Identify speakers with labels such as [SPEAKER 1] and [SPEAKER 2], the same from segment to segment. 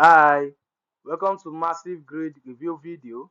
[SPEAKER 1] Hi, welcome to Massive Grid review video.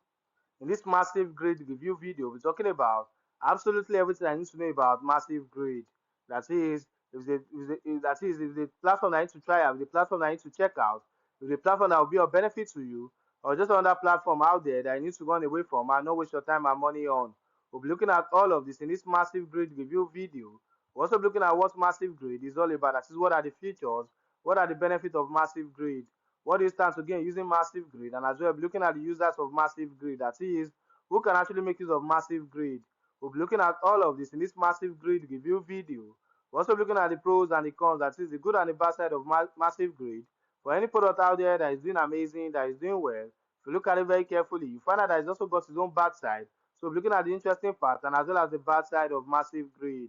[SPEAKER 1] In this Massive Grid review video, we're talking about absolutely everything I need to know about Massive Grid. That is, if the platform I need to try out, the platform I need to check out, if the platform that will be of benefit to you, or just another platform out there that I need to run away from and not waste your time and money on. We'll be looking at all of this in this Massive Grid review video. We're also looking at what Massive Grid is all about. That is, what are the features, what are the benefits of Massive Grid, what is stands to gain using Massive Grid, and as well looking at the users of Massive Grid, that is, who can actually make use of Massive Grid. We'll be looking at all of this in this Massive Grid review video. We're also looking at the pros and the cons, that is, the good and the bad side of Massive Grid. For any product out there that is doing amazing, that is doing well, if you look at it very carefully, you find out that it's also got its own bad side. So we're looking at the interesting part and as well as the bad side of Massive Grid.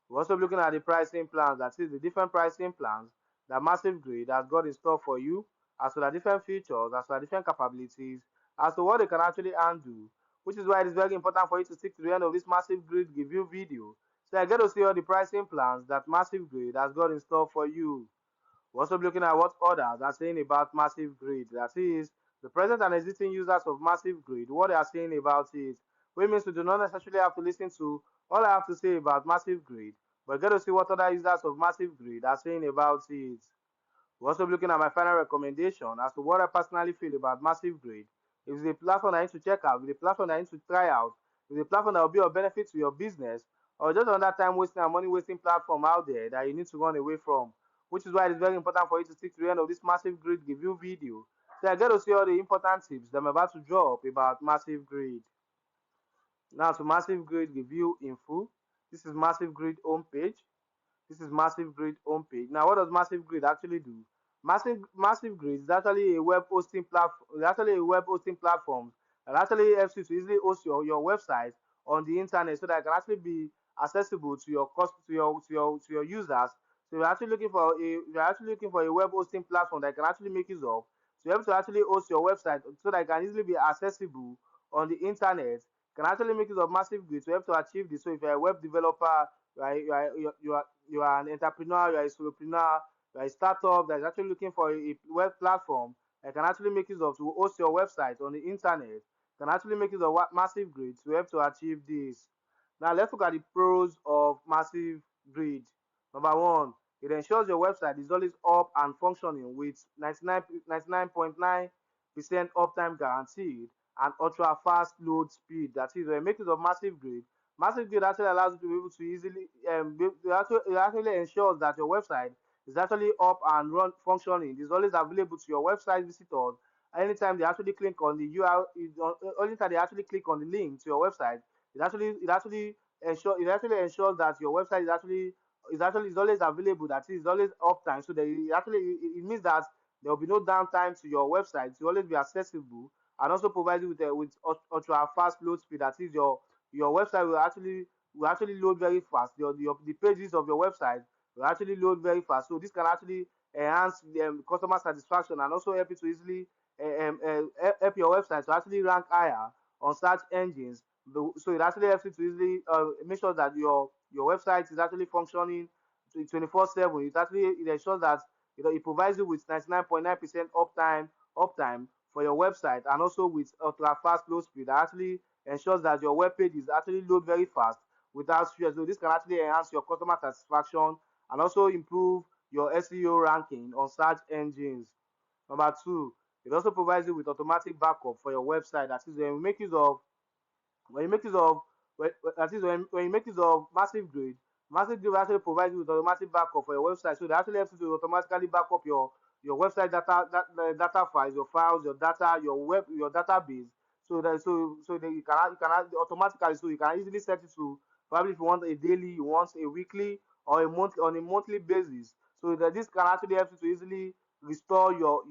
[SPEAKER 1] We're also looking at the pricing plans, that is the different pricing plans that Massive Grid has got in store for you, as to the different features, as to the different capabilities, as to what they can actually undo, which is why it is very important for you to stick to the end of this Massive Grid review video. So I get to see all the pricing plans that Massive Grid has got in store for you. We're also looking at what others are saying about Massive Grid. That is, the present and existing users of Massive Grid, what they are saying about it. Which means we do not necessarily have to listen to all I have to say about Massive Grid, but get to see what other users of Massive Grid are saying about it. We're also looking at my final recommendation as to what I personally feel about Massive Grid. If it's a platform I need to check out, if it's a platform I need to try out, if it's a platform that will be of benefit to your business, or just another time wasting and money wasting platform out there that you need to run away from. Which is why it's very important for you to stick to the end of this Massive Grid review video. So I get to see all the important tips that I'm about to drop about Massive Grid. Now to Massive Grid review info. This is Massive Grid homepage. This is Massive Grid homepage. Now, what does Massive Grid actually do? Massive Grid is actually a web hosting platform. It's actually a web hosting platform that actually helps you to easily host your website on the internet, so that it can actually be accessible to your cost to your users. So you're actually looking for a web hosting platform that can actually make use of to help to actually host your website so that it can easily be accessible on the internet. Can actually make use of Massive Grid to help to achieve this. So if you're a web developer, you are an entrepreneur, you are a solopreneur, you are a startup that is actually looking for a web platform that can actually make use of to host your website on the internet, can actually make use of Massive Grid to help to achieve this. Now let's look at the pros of Massive Grid. Number one, it ensures your website is always up and functioning with 99.9% uptime guaranteed and ultra fast load speed. That is, when you make use of Massive Grid, Massive Grid actually allows you to be able to easily, it actually ensures that your website is actually up and run functioning. It's always available to your website visitors. Anytime they actually click on the URL, anytime they actually click on the link to your website, it actually ensures that your website is always available. That is always uptime. So that it means that there will be no downtime to your website. To always be accessible and also provide you with ultra fast load speed. That is your website will actually load very fast. The pages of your website will actually load very fast. So this can actually enhance customer satisfaction and also help you to easily help your website to actually rank higher on search engines. So it actually helps you to easily make sure that your website is actually functioning 24/7. It ensures that it provides you with 99.9% uptime for your website, and also with ultra fast load speed that actually ensures that your web page is actually load very fast without stress. So this can actually enhance your customer satisfaction and also improve your SEO ranking on search engines. Number two, it also provides you with automatic backup for your website. That is, when you make use of when you make use of that is when you make use of Massive Grid actually provides you with automatic backup for your website. So they actually helps you to automatically back up your website data files, your files, your data, your database. So that you can automatically, so you can easily set it to, probably if you want a daily, you want a weekly, or a monthly basis. So that this can actually help you to easily restore your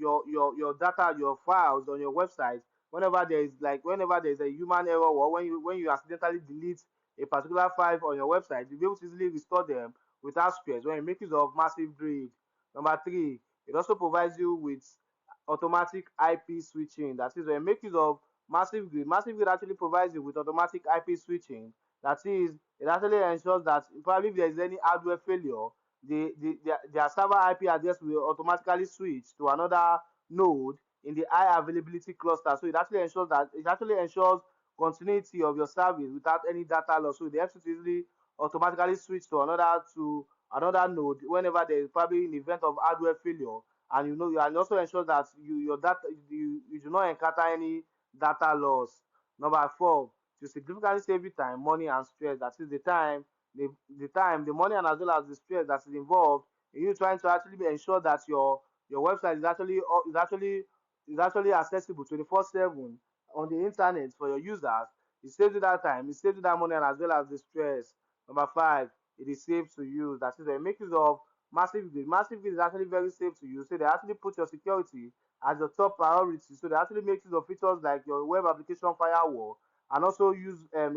[SPEAKER 1] data, your files on your website whenever there is a human error, or when you accidentally delete a particular file on your website, you'll be able to easily restore them without stress when you make use of Massive Grid. Number three, it also provides you with automatic IP switching. That is, when you make use of Massive Grid actually provides you with automatic IP switching. That is, it actually ensures that probably if there is any hardware failure, their server IP address will automatically switch to node in the high availability cluster. So it actually ensures continuity of your service without any data loss. So it helps you to easily automatically switch to another node whenever there is probably an event of hardware failure, and and also ensures that your data you do not encounter any data loss. Number four, to significantly save you time, money, and stress. That is the time, the money, and as well as the stress that is involved in you trying to actually ensure that your website is actually accessible 24/7 on the internet for your users. It saves you that time, it saves you that money, and as well as the stress. Number five, it is safe to use. That is, they make use of Massivegrid. Massivegrid is actually very safe to use. So they actually put your security as your top priority. So they actually make use of features like your web application firewall, and also use a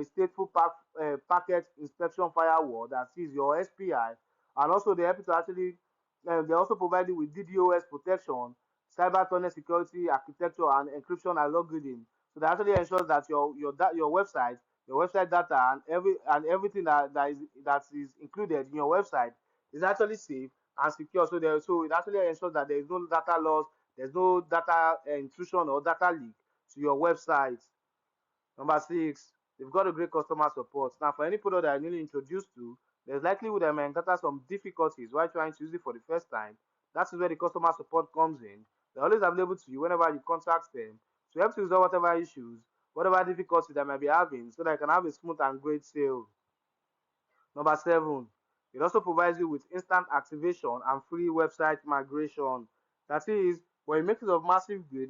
[SPEAKER 1] packet inspection firewall, that is your SPI, and also they help you to actually they also provide you with DDoS protection, cyber tunnel security architecture, and encryption algorithm. So that actually ensures that your website data, and everything that is included in your website is actually safe and secure. So it actually ensures that there is no data loss, there's no data intrusion or data leak to your website. Number six, they've got a great customer support. Now, for any product that are newly introduced to, there's likelihood that may encounter some difficulties while trying to use it for the first time. That is where the customer support comes in. They're always available to you whenever you contact them to help you resolve whatever issues, whatever difficulties they might be having, so that you can have a smooth and great sale. Number seven, it also provides you with instant activation and free website migration. That is, when you make use of Massive Grid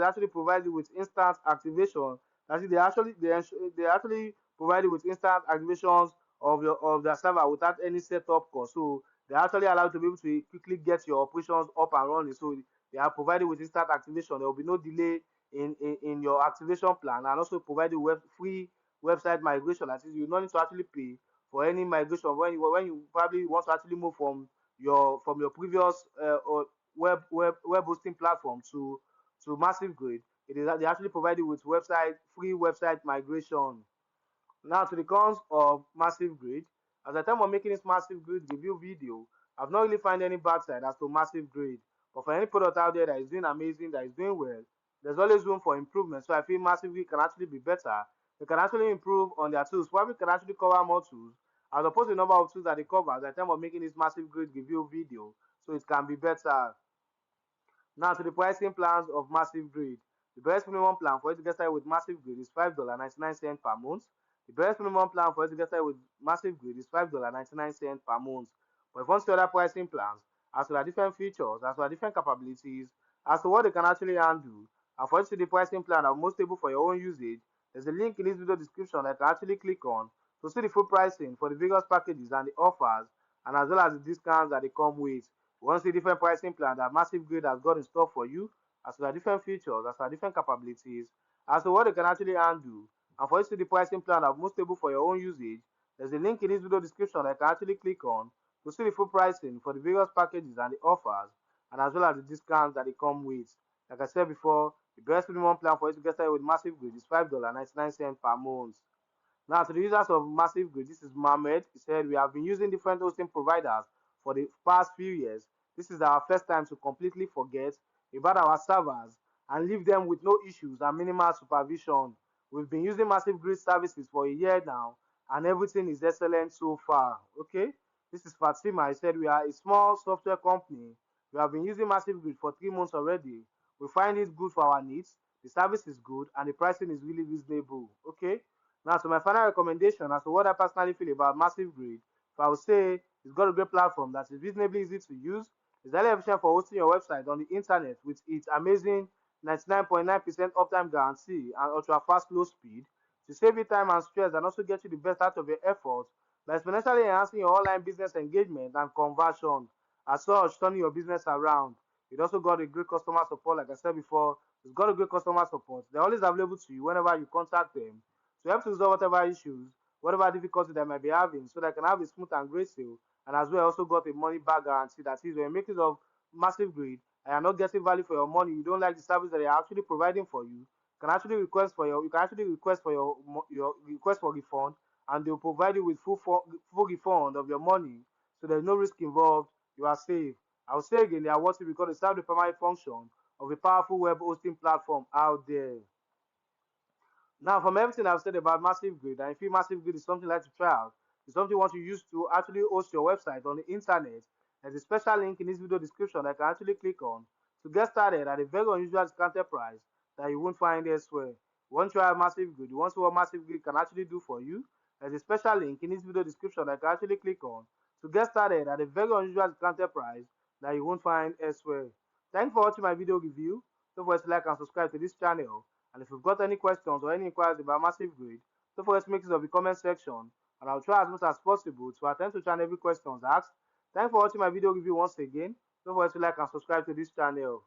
[SPEAKER 1] actually provides you with instant activation. That is, they actually provide you with instant activations of their server without any setup cost. So they actually allow you to be able to quickly get your operations up and running. So they are provided with instant activation. There will be no delay in your activation plan, and also provide you free website migration. That is, you don't need to actually pay for any migration when you probably want to actually move from your previous or web hosting platform to Massive Grid. They actually provide you with free website migration. Now to the cons of Massive Grid. At the time of making this Massive Grid review video, I've not really found any bad side as to Massive Grid. But for any product out there that is doing amazing, that is doing well, there's always room for improvement. So I feel Massive Grid can actually be better. They can actually improve on their tools. Probably can actually cover more tools as opposed to the number of tools that they cover at the time of making this Massive Grid review video. So it can be better. Now to the pricing plans of Massivegrid. The best minimum plan for you to get started with Massivegrid is $5.99 per month. The best minimum plan for you to get started with Massivegrid is $5.99 per month. But if you want to see other pricing plans, as to their different features, as to their different capabilities, as to what they can actually handle, and for you to see the pricing plan that is most stable for your own usage, there's a link in this video description that you can actually click on to see the full pricing for the various packages and the offers, and as well as the discounts that they come with. You want to see different pricing plan that Massive Grid has got in store for you, as well as different features, as well as different capabilities, as to what they can actually handle. And for you to see the pricing plan that is most stable for your own usage, there's a link in this video description that you can actually click on to see the full pricing for the various packages and the offers, and as well as the discounts that they come with. Like I said before, the best minimum plan for you to get started with Massive Grid is $5.99 per month. Now, to the users of Massivegrid, this is Mohammed. He said, we have been using different hosting providers for the past few years. This is our first time to completely forget about our servers and leave them with no issues and minimal supervision. We've been using Massivegrid services for a year now, and everything is excellent so far. Okay, this is Fatima. He said, we are a small software company. We have been using Massivegrid for 3 months already. We find it good for our needs. The service is good, and the pricing is really reasonable. Okay. Now, to my final recommendation as to what I personally feel about Massive Grid, if I would say it's got a great platform that is reasonably easy to use, it's highly efficient for hosting your website on the internet with its amazing 99.9% uptime guarantee and ultra fast low speed to save you time and stress and also get you the best out of your efforts by exponentially enhancing your online business engagement and conversion. As such, turning your business around. It also got a great customer support, like I said before. It's got a great customer support. They're always available to you whenever you contact them to help to resolve whatever issues, whatever difficulty they might be having, so they can have a smooth and great sale. And as well, also got a money back guarantee. That is, when you make use of Massive Grid and you're not getting value for your money, you don't like the service that they are actually providing for you, you can actually request for your request for refund, and they'll provide you with full refund of your money. So there's no risk involved. You are safe. I'll say again, they are worth it because they serve the primary function of a powerful web hosting platform out there. Now, from everything I've said about Massivegrid, I feel Massivegrid is something like to try out. It's something you want to use to actually host your website on the internet. There's a special link in this video description that I can actually click on to get started at a very unusual discounted price that you won't find elsewhere. Once you have Massivegrid, you want to see what Massivegrid can actually do for you. There's a special link in this video description that I can actually click on to get started at a very unusual discounted price that you won't find elsewhere. Thanks for watching my video review. Don't forget to like and subscribe to this channel. And if you've got any questions or any inquiries about Massivegrid, don't forget to make use of the comment section, and I'll try as much as possible to attend to every question asked. Thanks for watching my video review once again. Don't forget to like and subscribe to this channel.